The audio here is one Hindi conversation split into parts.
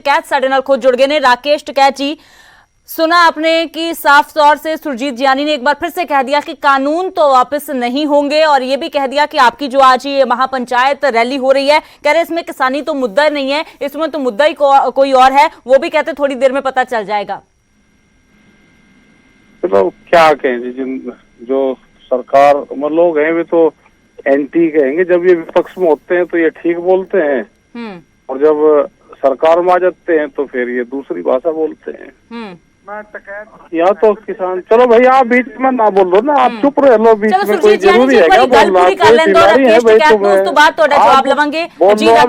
कैच साडे नाल खुद जुड़ गए ने राकेश टिकैत जी। सुना आपने कि साफ तौर से सुरजीत जियानी ने एक बार फिर से कह दिया कि कानून तो वापस नहीं होंगे, और ये भी कह दिया कि आपकी जो आज ये महापंचायत रैली हो रही है, कह रहे इसमें किसानी तो मुद्दा नहीं है, इसमें तो मुद्दा ही कोई और है। वो भी कहते थोड़ी देर में पता चल जाएगा। तो क्या कहें जी, जो सरकार लोग हैं वे तो एंटी कहेंगे। जब ये विपक्ष में होते हैं तो ये ठीक बोलते हैं, और जब सरकार में आ जाते हैं तो फिर ये दूसरी भाषा बोलते हैं। या तो किसान, चलो भाई आप बीच में ना बोलो ना, आप चुप रह लो। बीच में कोई जरूरी है क्या बोलना? कोई बीमारी है भाई तुम्हें, बोलो।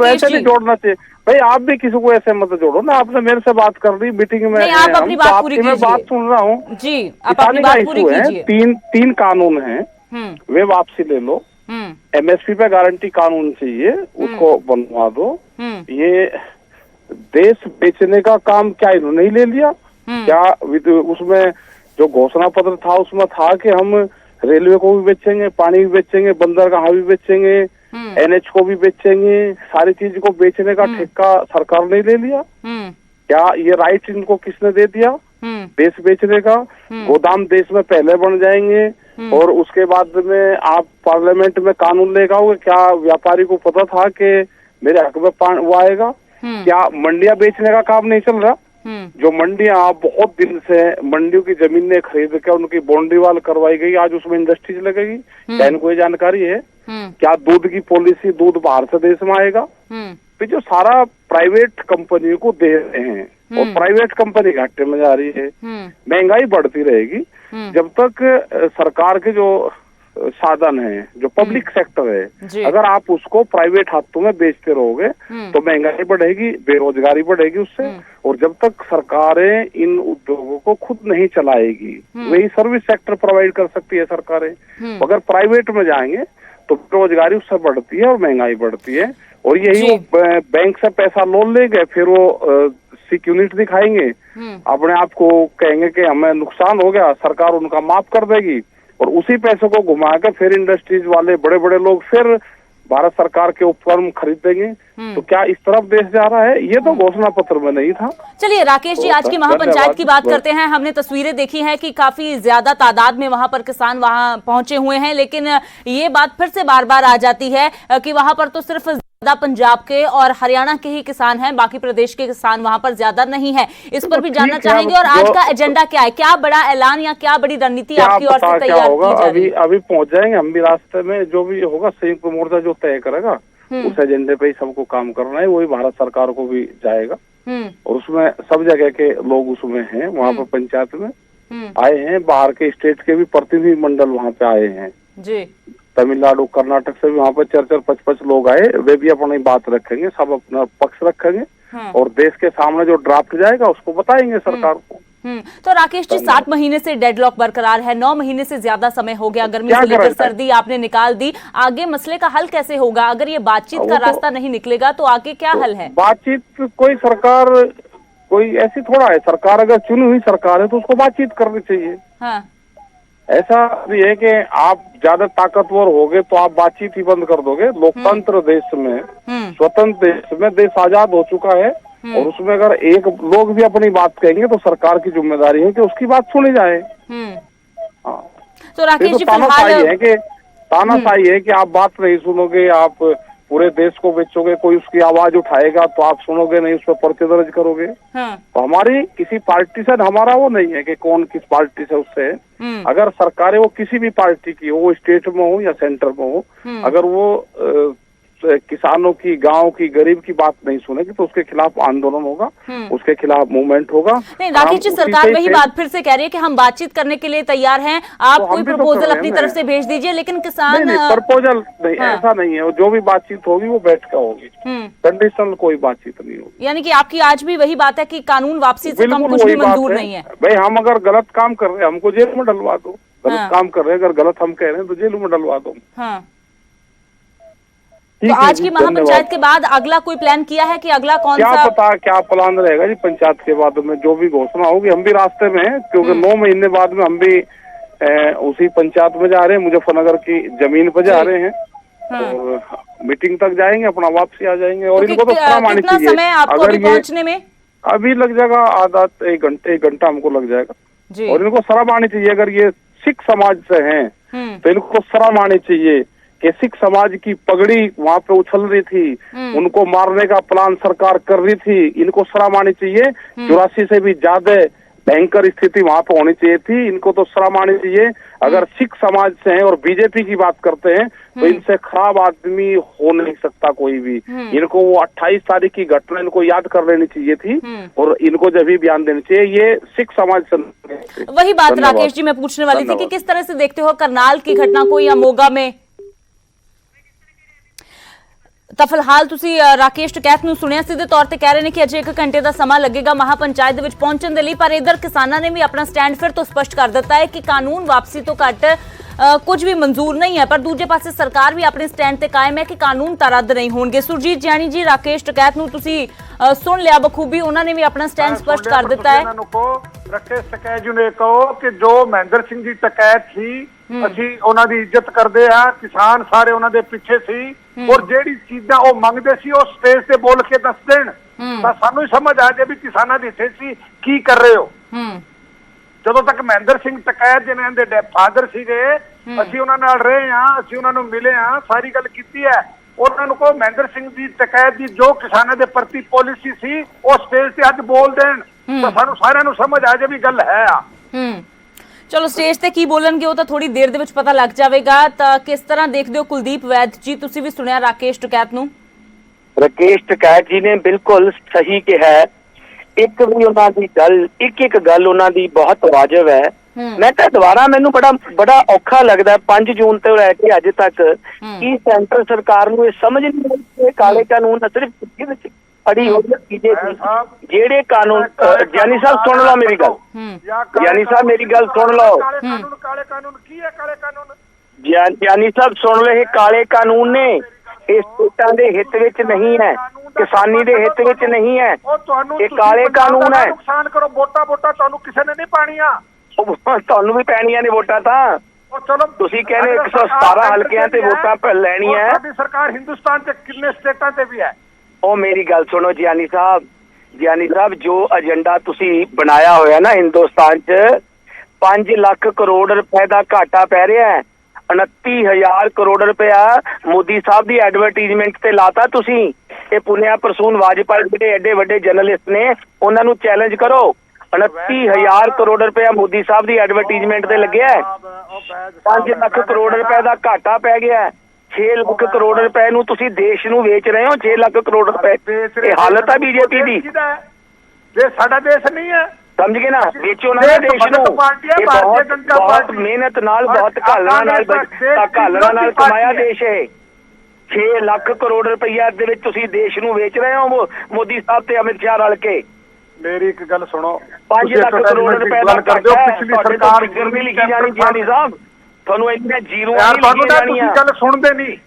ऐसे नहीं जोड़ना चाहिए भाई। आप भी किसी को ऐसे मत जोड़ो ना। आपने मेरे से बात कर ली मीटिंग में, आप अपनी बात पूरी कीजिए। मैं बात सुन रहा हूँ जी, आप अपनी बात पूरी कीजिए। तीन कानून हैं, वे वापसी ले लो। एमएसपी पे गारंटी कानून चाहिए, उसको बनवा दो। ये देश बेचने का काम क्या इन्होंने ही ले लिया क्या? उसमें जो घोषणा पत्र था उसमें था कि हम रेलवे को भी बेचेंगे, पानी भी बेचेंगे, बंदरगाह भी बेचेंगे, एनएच को भी बेचेंगे। सारी चीज को बेचने का ठेका सरकार ने ले लिया क्या? ये राइट इनको किसने दे दिया देश बेचने का? गोदाम देश में पहले बन जाएंगे और उसके बाद में आप पार्लियामेंट में कानून लेकर आओगे। क्या व्यापारी को पता था कि मेरे हक में वो आएगा? क्या मंडियां बेचने का काम नहीं चल रहा? जो मंडियां बहुत दिन से मंडियों की जमीनें खरीद कर उनकी बाउंड्री वाल करवाई गई, आज उसमें इंडस्ट्रीज लगेगी। क्या इनको ये जानकारी है? क्या दूध की पॉलिसी, दूध बाहर से देश में आएगा? तो जो सारा प्राइवेट कंपनी को दे रहे हैं और प्राइवेट कंपनी घाटे में जा रही है, महंगाई बढ़ती रहेगी। जब तक सरकार के जो साधन है, जो पब्लिक सेक्टर है, अगर आप उसको प्राइवेट हाथों में बेचते रहोगे तो महंगाई बढ़ेगी, बेरोजगारी बढ़ेगी उससे। और जब तक सरकारें इन उद्योगों को खुद नहीं चलाएगी, वही सर्विस सेक्टर प्रोवाइड कर सकती है सरकारें। अगर प्राइवेट में जाएंगे तो बेरोजगारी उससे बढ़ती है और महंगाई बढ़ती है। और यही वो बैंक से पैसा लोन लेंगे, फिर वो सिक्योरिटी दिखाएंगे, अपने आप को कहेंगे कि हमें नुकसान हो गया, सरकार उनका माफ कर देगी, और उसी पैसे को घुमा कर फिर इंडस्ट्रीज वाले बड़े बड़े लोग फिर भारत सरकार के उपकरण खरीदेंगे। तो क्या इस तरफ देश जा रहा है? ये तो घोषणा पत्र में नहीं था। चलिए राकेश जी, आज की महापंचायत की बात करते हैं। हमने तस्वीरें देखी हैं कि काफी ज्यादा तादाद में वहां पर किसान वहां पहुंचे हुए हैं, लेकिन ये बात फिर से बार बार आ जाती है कि वहां पर तो सिर्फ ज्यादा पंजाब के और हरियाणा के ही किसान हैं, बाकी प्रदेश के किसान वहां पर ज्यादा नहीं है। इस पर भी जानना चाहेंगे। और आज का एजेंडा क्या है? क्या बड़ा ऐलान या क्या बड़ी रणनीति आपकी ओर से तैयार की जा रही है? अभी पहुंच जाएंगे हम भी। रास्ते में जो भी होगा संयुक्त मोर्चा जो तय करेगा उस एजेंडे पे ही सबको काम करना है, वही भारत सरकार को भी जाएगा। और उसमें सब जगह के लोग उसमें हैं, वहाँ पर पंचायत में आए हैं, बाहर के स्टेट के भी प्रतिनिधि मंडल वहाँ पे आए हैं जी। तमिलनाडु, कर्नाटक से भी वहाँ पर 4-5 लोग आए। वे भी अपनी बात रखेंगे, सब अपना पक्ष रखेंगे और देश के सामने जो ड्राफ्ट जाएगा उसको बताएंगे सरकार को। तो राकेश जी, 7 महीने से डेडलॉक बरकरार है, 9 महीने से ज्यादा समय हो गया, गर्मी से लेकर सर्दी आपने निकाल दी। आगे मसले का हल कैसे होगा? अगर ये बातचीत का रास्ता नहीं निकलेगा तो आगे क्या हल है? बातचीत कोई सरकार कोई ऐसी थोड़ा है, सरकार अगर चुनी हुई सरकार है तो उसको बातचीत करनी चाहिए। हाँ। ऐसा भी है कि आप ज्यादा ताकतवर होगे तो आप बातचीत ही बंद कर दोगे। लोकतंत्र देश में, स्वतंत्र देश में, देश आजाद हो चुका है और उसमें अगर एक लोग भी अपनी बात कहेंगे तो सरकार की जिम्मेदारी है कि उसकी बात सुनी जाए। हाँ। तो राकेश जी, तानाशाही है कि आप बात नहीं सुनोगे, आप पूरे देश को बेचोगे, कोई उसकी आवाज उठाएगा तो आप सुनोगे नहीं, उस पर पर्चे दर्ज करोगे। तो हमारी किसी पार्टी से हमारा वो नहीं है कि कौन किस पार्टी से उससे है। अगर सरकारें वो किसी भी पार्टी की हो, वो स्टेट में हो या सेंटर में हो, अगर वो किसानों की, गांव की, गरीब की बात नहीं सुनेगी तो उसके खिलाफ आंदोलन होगा, उसके खिलाफ मूवमेंट होगा। नहीं राकेश जी, सरकार वही बात फिर से कह रही है कि हम बातचीत करने के लिए तैयार हैं, आप कोई प्रपोजल अपनी तरफ से भेज दीजिए। लेकिन किसान प्रपोजल नहीं, ऐसा नहीं है। जो भी बातचीत होगी वो बैठ कर होगी, कंडीशनल कोई बातचीत नहीं होगी। यानी कि आपकी आज भी वही बात है कि कानून वापसी से कम कुछ भी मंजूर नहीं है। भाई हम अगर गलत काम कर रहे हैं हमको जेल में डलवा दो, गलत काम कर रहे हैं अगर गलत हम कह रहे हैं तो जेल में डलवा दो। तो आज की महापंचायत के बाद अगला कोई प्लान किया है कि अगला कौन सा? क्या पता क्या प्लान रहेगा जी पंचायत के बाद में, जो भी घोषणा होगी। हम भी रास्ते में हैं क्योंकि 9 महीने बाद में हम भी उसी पंचायत में जा रहे हैं, मुजफ्फरनगर की जमीन पर जा रहे हैं और मीटिंग तक जाएंगे, अपना वापसी आ जाएंगे। और इनको तो कितना समय आपको अभी पहुंचने में? अभी लग जाएगा आधा एक घंटा हमको लग जाएगा जी। और इनको शर्म आनी चाहिए, अगर ये सिख समाज से हैं तो इनको शर्म आनी चाहिए कि सिख समाज की पगड़ी वहाँ पे उछल रही थी, उनको मारने का प्लान सरकार कर रही थी, इनको शर्म आनी चाहिए। 84 से भी ज्यादा भयंकर स्थिति वहाँ पे होनी चाहिए थी, इनको तो शर्म आनी चाहिए। अगर सिख समाज से हैं और बीजेपी की बात करते हैं तो इनसे खराब आदमी हो नहीं सकता कोई भी। इनको वो 28 तारीख की घटना इनको याद कर लेनी चाहिए थी और इनको जब भी बयान देना चाहिए। ये सिख समाज से वही बात राकेश जी मैं पूछने वाली थी कि किस तरह से देखते हो करनाल की घटना को या मोगा में। ਤਾਂ ਫਿਲਹਾਲ ਤੁਸੀਂ ਰਾਕੇਸ਼ ਟਕੈਤ ਨੂੰ ਸੁਣਿਆ, ਸਿੱਧੇ ਤੌਰ ਤੇ ਕਹਿ ਰਹੇ ਨੇ ਕਿ ਅਜੇ 1 ਘੰਟੇ ਦਾ ਸਮਾਂ ਲੱਗੇਗਾ ਮਹਾਪੰਚਾਇਤ ਦੇ ਵਿੱਚ ਪਹੁੰਚਣ ਦੇ ਲਈ, ਪਰ ਇਧਰ ਕਿਸਾਨਾਂ ਨੇ ਵੀ ਆਪਣਾ ਸਟੈਂਡ ਫਿਰ ਤੋਂ ਸਪਸ਼ਟ ਕਰ ਦਿੱਤਾ ਹੈ ਕਿ ਕਾਨੂੰਨ ਵਾਪਸੀ ਤੋਂ ਘੱਟ ਕੁਝ ਵੀ ਮਨਜ਼ੂਰ ਨਹੀਂ ਹੈ। ਪਰ ਦੂਜੇ ਪਾਸੇ ਸਰਕਾਰ ਵੀ ਆਪਣੇ ਸਟੈਂਡ ਤੇ ਕਾਇਮ ਹੈ ਕਿ ਕਾਨੂੰਨ ਤਾਂ ਰੱਦ ਨਹੀਂ ਹੋਣਗੇ। ਸੁਰਜੀਤ ਜਾਨੀ ਜੀ, ਰਾਕੇਸ਼ ਟਕੈਤ ਨੂੰ ਤੁਸੀਂ ਸੁਣ ਲਿਆ ਬਖੂਬੀ, ਉਹਨਾਂ ਨੇ ਵੀ ਆਪਣਾ ਸਟੈਂਡ ਸਪਸ਼ਟ ਕਰ ਦਿੱਤਾ ਹੈ। ਰਾਕੇਸ਼ ਟਕੈਤ ਜੀ ਨੇ ਕਹੋ ਕਿ ਜੋ ਮਹਿੰਦਰ ਸਿੰਘ ਜੀ ਟਕੈਤ ਸੀ ਅਸੀਂ ਉਹਨਾਂ ਦੀ ਇੱਜ਼ਤ ਕਰਦੇ ਆ, ਕਿਸਾਨ ਸਾਰੇ ਉਹਨਾਂ ਦੇ ਪਿੱਛੇ ਸੀ ਔਰ ਜਿਹੜੀ ਚੀਜ਼ਾਂ ਉਹ ਮੰਗਦੇ ਸੀ ਉਹ ਸਟੇਜ ਤੇ ਬੋਲ ਕੇ ਦੱਸ ਦੇਣ ਤਾਂ ਸਾਨੂੰ ਸਮਝ ਆ ਜਾਏ ਵੀ ਕਿਸਾਨਾਂ ਦੀ ਇੱਥੇ ਸੀ ਕੀ ਕਰ ਰਹੇ ਹੋ। ਜਦੋਂ ਤੱਕ ਮਹਿੰਦਰ ਸਿੰਘ ਟਕੈਤ ਜਿਹਨਾਂ ਦੇ ਫਾਦਰ ਸੀਗੇ ਅਸੀਂ ਉਹਨਾਂ ਨਾਲ ਰਹੇ ਆ, ਅਸੀਂ ਉਹਨਾਂ ਨੂੰ ਮਿਲੇ ਆ, ਸਾਰੀ ਗੱਲ ਕੀਤੀ ਹੈ। ਉਹਨਾਂ ਨੂੰ ਕਹੋ ਮਹਿੰਦਰ ਸਿੰਘ ਜੀ ਟਕੈਤ ਦੀ ਜੋ ਕਿਸਾਨਾਂ ਦੇ ਪ੍ਰਤੀ ਪਾਲਿਸੀ ਸੀ ਉਹ ਸਟੇਜ ਤੇ ਅੱਜ ਬੋਲ ਦੇਣ ਤਾਂ ਸਾਨੂੰ ਸਾਰਿਆਂ ਨੂੰ ਸਮਝ ਆ ਜਾਏ ਵੀ ਗੱਲ ਹੈ ਆ। ਚਲੋ ਸਟੇਜ ਤੇ ਕੀ ਬੋਲਣਗੇ ਉਹ ਤਾਂ ਥੋੜੀ ਦੇਰ ਦੇ ਵਿੱਚ ਪਤਾ ਲੱਗ ਜਾਵੇਗਾ। ਤਾਂ ਕਿਸ ਤਰ੍ਹਾਂ ਦੇਖਦੇ ਹੋ ਕੁਲਦੀਪ ਵੈਦ ਜੀ, ਤੁਸੀਂ ਵੀ ਸੁਣਿਆ ਰਾਕੇਸ਼ ਟਕੈਤ ਨੂੰ। ਰਾਕੇਸ਼ ਟਕੈਤ ਜੀ ਨੇ ਬਿਲਕੁਲ ਸਹੀ ਕਿਹਾ, ਇੱਕ ਵੀ ਉਹਨਾਂ ਦੀ ਗੱਲ ਇੱਕ ਗੱਲ ਉਹਨਾਂ ਦੀ ਬਹੁਤ ਵਾਜਬ ਹੈ। ਮੈਂ ਤਾਂ ਦੁਬਾਰਾ ਮੈਨੂੰ ਬੜਾ ਔਖਾ ਲੱਗਦਾ 5 ਜੂਨ ਤੋਂ ਲੈ ਕੇ ਅੱਜ ਤੱਕ ਕਿ ਸੈਂਟਰ ਸਰਕਾਰ ਨੂੰ ਇਹ ਸਮਝ ਨਹੀਂ ਆਈ ਕਿ ਕਾਲੇ ਕਾਨੂੰਨ ਸਿਰਫ ਅੜੀ ਹੋ ਗਈ ਜਿਹੜੇ ਕਾਨੂੰਨ। ਗਿਆਨੀ ਸਾਹਿਬ ਸੁਣ ਲਓ ਮੇਰੀ ਗੱਲ, ਗਿਆਨੀ ਸਾਹਿਬ ਮੇਰੀ ਗੱਲ ਸੁਣ ਲਓ। ਕਾਲੇ ਕਾਨੂੰਨ ਕੀ ਹੈ? ਕਾਲੇ ਕਾਨੂੰਨ ਗਿਆਨੀ ਸਾਹਿਬ ਸੁਣ ਲਓ, ਇਹ ਕਾਲੇ ਕਾਨੂੰਨ ਨੇ, ਇਹ ਸਟੇਟਾਂ ਦੇ ਹਿੱਤ ਵਿੱਚ ਨਹੀਂ ਹੈ, ਕਿਸਾਨੀ ਦੇ ਹਿੱਤ ਵਿੱਚ ਨਹੀਂ ਹੈ, ਇਹ ਕਾਲੇ ਕਾਨੂੰਨ ਹੈ। ਨੁਕਸਾਨ ਕਰੋ, ਵੋਟਾਂ ਤੁਹਾਨੂੰ ਕਿਸੇ ਨੇ ਨਹੀਂ ਪਾਣੀਆਂ, ਤੁਹਾਨੂੰ ਵੀ ਪੈਣੀਆਂ ਨੇ ਵੋਟਾਂ ਤਾਂ। ਚਲੋ ਤੁਸੀਂ ਕਹਿੰਦੇ 117 ਹਲਕਿਆਂ ਤੇ ਵੋਟਾਂ ਲੈਣੀਆਂ। ਸਾਡੀ ਸਰਕਾਰ ਹਿੰਦੁਸਤਾਨ ਚ ਕਿੰਨੇ ਸਟੇਟਾਂ ਤੇ ਵੀ ਹੈ। ਉਹ ਮੇਰੀ ਗੱਲ ਸੁਣੋ ਗਿਆਨੀ ਸਾਹਿਬ, ਜੋ ਏਜੰਡਾ ਤੁਸੀਂ ਬਣਾਇਆ ਹੋਇਆ ਨਾ ਹਿੰਦੁਸਤਾਨ ਚ 5 ਲੱਖ ਕਰੋੜ ਰੁਪਏ ਦਾ ਘਾਟਾ ਪੈ ਰਿਹਾ ਹੈ। 29,000 ਕਰੋੜ ਰੁਪਇਆ ਮੋਦੀ ਸਾਹਿਬ ਦੀ ਐਡਵਰਟੀਜ਼ਮੈਂਟ ਤੇ ਲਾਤਾ ਤੁਸੀਂ। ਇਹ ਪੁਨਿਆ ਪ੍ਰਸੂਨ ਵਾਜਪਾਈ ਜਿਹੜੇ ਐਡੇ ਵੱਡੇ ਜਰਨਲਿਸਟ ਨੇ ਉਹਨਾਂ ਨੂੰ ਚੈਲੰਜ ਕਰੋ। 29,000 ਕਰੋੜ ਰੁਪਇਆ ਮੋਦੀ ਸਾਹਿਬ ਦੀ ਐਡਵਰਟੀਜ਼ਮੈਂਟ ਤੇ ਲੱਗਿਆ। 5 ਲੱਖ ਕਰੋੜ ਰੁਪਏ ਦਾ ਘਾਟਾ ਪੈ ਗਿਆ। 6 ਲੱਖ ਕਰੋੜ ਰੁਪਏ ਨੂੰ ਤੁਸੀਂ ਦੇਸ਼ ਨੂੰ ਵੇਚ ਰਹੇ ਹੋ। 6 ਲੱਖ ਕਰੋੜ ਰੁਪਏ ਇਹ ਹਾਲਤ ਹੈ ਬੀਜੇਪੀ ਦੀ। ਇਹ ਸਾਡਾ ਦੇਸ਼ ਨਹੀਂ ਹੈ, ਸਮਝ ਗਏ ਨਾ? ਵੇਚੋ ਨਾ ਦੇਸ਼ ਨੂੰ। ਇਹ ਬਹੁਤ ਮਿਹਨਤ ਨਾਲ ਬਹੁਤ ਘਾਲਣਾ ਨਾਲ ਕਮਾਇਆ ਦੇਸ਼ ਹੈ। 6 ਲੱਖ ਕਰੋੜ ਰੁਪਈਆ ਦੇ ਵਿੱਚ ਤੁਸੀਂ ਦੇਸ਼ ਨੂੰ ਵੇਚ ਰਹੇ ਹੋ ਮੋਦੀ ਸਾਹਿਬ ਤੇ ਅਮਿਤ ਸ਼ਾਹ ਰਲ ਕੇ। ਮੇਰੀ ਇੱਕ ਗੱਲ ਸੁਣੋ, 5 ਲੱਖ ਕਰੋੜ ਰੁਪਏ ਦਾ ਘਾਟਾ ਹੈ। ਪਿਛਲੀ ਸਰਕਾਰ ਨਹੀਂ ਲਿਖੀ ਜਾਣੀ ਗਿਆਨੀ ਸਾਹਿਬ, ਤੁਹਾਨੂੰ ਇੰਨੇ ਜ਼ੀਰੋ ਨਹੀਂ ਜਾਣੀਆਂ। ਗੱਲ ਸੁਣਦੇ ਨਹੀਂ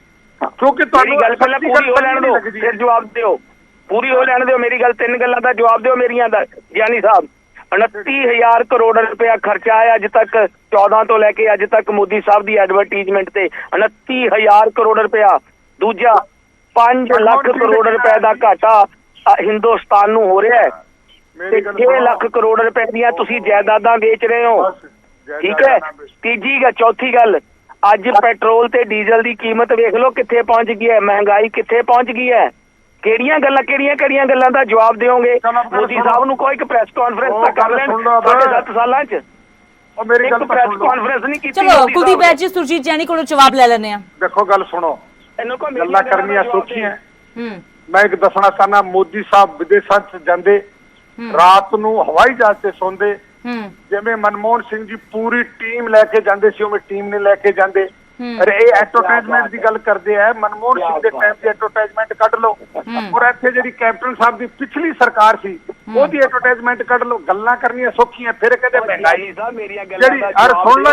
ਕਿਉਂਕਿ ਤੁਹਾਡੀ ਗੱਲ ਪਹਿਲਾਂ ਪੂਰੀ ਹੋ ਲੈਣ ਦਿਓ ਫਿਰ ਜਵਾਬ ਦਿਓ। ਪੂਰੀ ਹੋ ਲੈਣ ਦਿਓ ਮੇਰੀ ਗੱਲ। 3 ਗੱਲਾਂ ਦਾ ਜਵਾਬ ਦਿਓ ਮੇਰੀਆਂ ਦਾ ਗਿਆਨੀ ਸਾਹਿਬ। 29,000 ਕਰੋੜ ਰੁਪਇਆ ਖਰਚਾ ਹੈ ਅੱਜ ਤੱਕ, 14 ਤੋਂ ਲੈ ਕੇ ਅੱਜ ਤੱਕ ਮੋਦੀ ਸਾਹਿਬ ਦੀ ਐਡਵਰਟੀਜ਼ਮੈਂਟ ਤੇ 29,000 ਕਰੋੜ ਰੁਪਇਆ। ਦੂਜਾ 5 ਲੱਖ ਕਰੋੜ ਰੁਪਏ ਦਾ ਘਾਟਾ ਹਿੰਦੁਸਤਾਨ ਨੂੰ ਹੋ ਰਿਹਾ ਹੈ ਤੇ 6 ਲੱਖ ਕਰੋੜ ਰੁਪਏ ਦੀਆਂ ਤੁਸੀਂ ਜਾਇਦਾਦਾਂ ਵੇਚ ਰਹੇ ਹੋ। ਠੀਕ ਹੈ। ਚੌਥੀ ਗੱਲ, ਅੱਜ ਪੈਟਰੋਲ ਤੇ ਡੀਜ਼ਲ ਦੀ ਕੀਮਤ ਵੇਖ ਲਓ ਕਿੱਥੇ ਪਹੁੰਚ ਗਈ ਹੈ, ਮਹਿੰਗਾਈ ਕਿੱਥੇ ਪਹੁੰਚ ਗਈ ਹੈ। ਕਿਹੜੀਆਂ ਗੱਲਾਂ ਦਾ ਜਵਾਬ ਦਿਓਗੇ? ਮੋਦੀ ਸਾਹਿਬ ਨੂੰ ਕੋਈ ਇੱਕ ਪ੍ਰੈਸ ਕਾਨਫਰੰਸ ਤਾਂ ਕਰ ਲੈਣ ਤੁਹਾਡੇ 7 ਸਾਲਾਂ ਚ। ਉਹ ਮੇਰੀ ਗੱਲ ਪ੍ਰੈਸ ਕਾਨਫਰੰਸ ਨਹੀਂ ਕੀਤੀ। ਚਲੋ ਕੁਲਦੀਪ ਵੈਦ ਜੀ, ਸੁਰਜੀਤ ਜੈਨੀ ਕੋਲੋਂ ਜਵਾਬ ਲੈ ਲੈਣੇ ਆ। ਦੇਖੋ ਗੱਲ ਸੁਣੋ, ਗੱਲਾਂ ਕਰਨੀਆਂ ਸੌਖੀਆਂ। ਮੈਂ ਇੱਕ ਦੱਸਣਾ ਚਾਹਨਾ, ਮੋਦੀ ਸਾਹਿਬ ਵਿਦੇਸ਼ਾਂ ਚ ਜਾਂਦੇ, ਰਾਤ ਨੂੰ ਹਵਾਈ ਜਹਾਜ਼ ਤੇ ਸੌਂਦੇ। ਜਿਵੇਂ ਮਨਮੋਹਨ ਸਿੰਘ ਜੀ ਪੂਰੀ ਟੀਮ ਲੈ ਕੇ ਜਾਂਦੇ ਸੀ ਉਵੇਂ ਟੀਮ ਨੇ ਲੈ ਕੇ ਜਾਂਦੇ। ਅਰੇ ਇਹ ਐਡਵਰਟਾਈਜ਼ਮੈਂਟ ਦੀ ਗੱਲ ਕਰਦੇ ਆ, ਮਨਮੋਹਨ ਸਿੰਘ ਦੇ ਟਾਈਮ ਦੀ ਐਡਵਰਟਾਈਜ਼ਮੈਂਟ ਕੱਢ ਲਓ ਔਰ ਇੱਥੇ ਜਿਹੜੀ ਕੈਪਟਨ ਸਾਹਿਬ ਦੀ ਪਿਛਲੀ ਸਰਕਾਰ ਸੀ ਉਹਦੀ ਐਡਵਰਟਾਈਜ਼ਮੈਂਟ ਕੱਢ ਲਓ। ਗੱਲਾਂ ਕਰਨੀਆਂ ਸੌਖੀਆਂ। ਫਿਰ ਕਹਿੰਦੇ ਮਹਿੰਗਾਈ ਮੇਰੀਆਂ ਜਿਹੜੀ ਸੁਣ ਲਓ